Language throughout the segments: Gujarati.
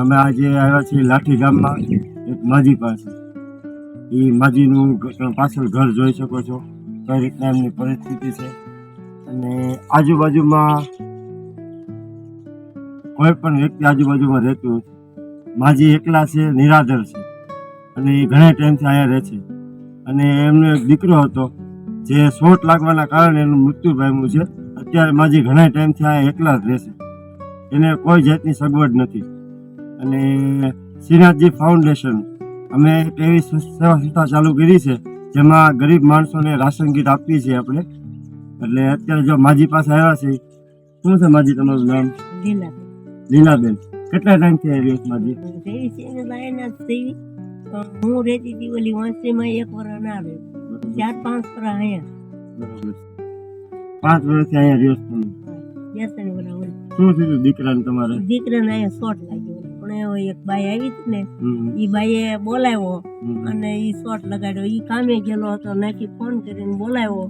અમે આજે આવ્યા છીએ લાઠી ગામમાં એક માજી પાસે. એ માજીનું પાછળ ઘર જોઈ શકો છો, કઈ રીતના એમની પરિસ્થિતિ છે. અને આજુબાજુમાં કોઈ પણ વ્યક્તિ આજુબાજુમાં રહેતું નથી. માજી એકલા છે, નિરાધાર છે, અને એ ઘણા ટાઈમથી અહીંયા રહે છે. અને એમનો એક દીકરો હતો જે શોટ લાગવાના કારણે એનું મૃત્યુ પામ્યું છે. અત્યારે માજી ઘણા ટાઈમથી અહીંયા એકલા જ રહે છે, એને કોઈ જાતની સગવડ નથી. અને શ્રીનાથજી ફાઉન્ડેશન અમે એક એવી સેવા સંસ્થા ચાલુ કરી છે જેમાં ગરીબ માણસોને રાશન કીટ આપીએ છીએ આપણે. એટલે અત્યારે જો માજી પાસે આવ્યા છે. શું છે માજી તમારું નામ? લીલાબેન. કેટલા ટાઈમથી આવી રહ્યો માજી? હું રહેતી હતી ઓલી વાંસળીમાં 1 વર્ષ ના રહી, 4-5 વર્ષ અહીંયા. 5 વર્ષથી અહીંયા રહ્યો તમે? 2-3 વર્ષ. શું થયું દીકરાને તમારે? દીકરાને અહીંયા શોટ લાગ્યો, પણ એક બાઈ આવી હતી ને, એ બાઈએ બોલાવ્યો અને એ શોટ લગાડ્યો. એ કામે ગયેલો હતો, નાખી ફોન કરીને બોલાવ્યો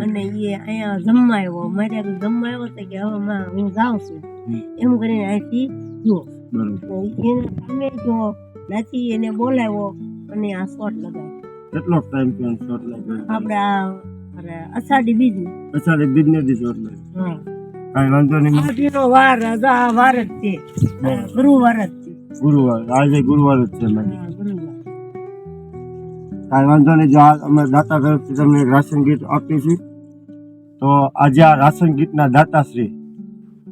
અને એ અહીંયા જમવા આવ્યો. મારે જમવા આવ્યો તો કે હવે માં હું જાઉં છું એમ કરીને અહીંથી જો એને કામે ગયો નથી, એને બોલાવ્યો અને આ શોટ લગાવ્યો. કેટલો ટાઈમ થયો શોટ લાગ્યો? આપણે અષાઢી બીજની શોટ લાગ્યો. કાંઈ વાંધો નહીં. આજનો વાર વાર જ છે, ગુરુવાર જ છે. ગુરુવાર, આજે ગુરુવાર જ છે. ગુરુવાર. કાંઈ વાંધો નહીં. જો અમે દાતા તરફથી તમને એક રાશન કીટ આપીશું. તો આજે આ રાશન કીટના દાતા શ્રી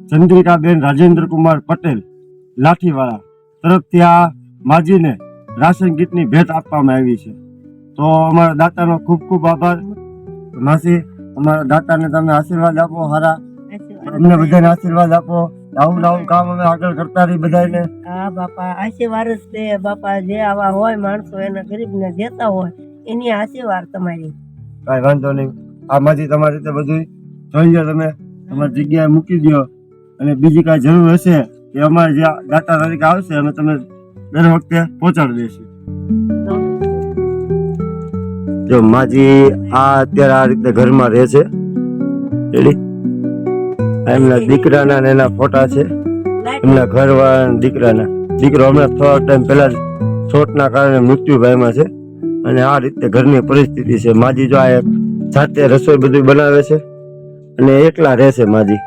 ચંદ્રિકાબેન રાજેન્દ્રકુમાર પટેલ લાઠીવાળા તરફથી આ માજીને રાશન કીટની ભેટ આપવામાં આવી છે. તો અમારા દાતાનો ખૂબ ખૂબ આભાર. માસી, અમારા દાતાને તમે આશીર્વાદ આપો સારા, અમને બધાને આશીર્વાદ આપો. આવું કામ અમે આગળ કરતા રહી બધાને. હા બાપા, આશીર્વાદ જ છે બાપા. જે આવા હોય માણસો એને ગરીબને દેતા હોય એની આશીર્વાદ તમારી. કાંઈ વાંધો નહીં. આ માજી તમારી રીતે બધું જોઈ લો, તમે તમારી જગ્યાએ મૂકી દો. અને બીજી કાંઈ જરૂર હશે કે અમારે જે દાતા તરીકે આવશે અમે તમે દર વખતે પહોંચાડી દઈશું. જો માજી આ અત્યારે આ રીતે ઘરમાં રહે છે. એમના દીકરાના ને એના ફોટા છે, એમના ઘરવાળા દીકરાના. દીકરો હમણાં થોડા ટાઈમ પહેલા શોટના કારણે મૃત્યુ પામ્યા છે. અને આ રીતે ઘરની પરિસ્થિતિ છે. માજી જો આ જાતે રસોઈ બધું બનાવે છે અને એકલા રહે છે માજી.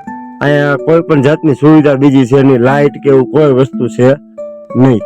અહીંયા કોઈ પણ જાતની સુવિધા બીજી છે નહીં, લાઇટ કે એવું કોઈ વસ્તુ છે નહીં.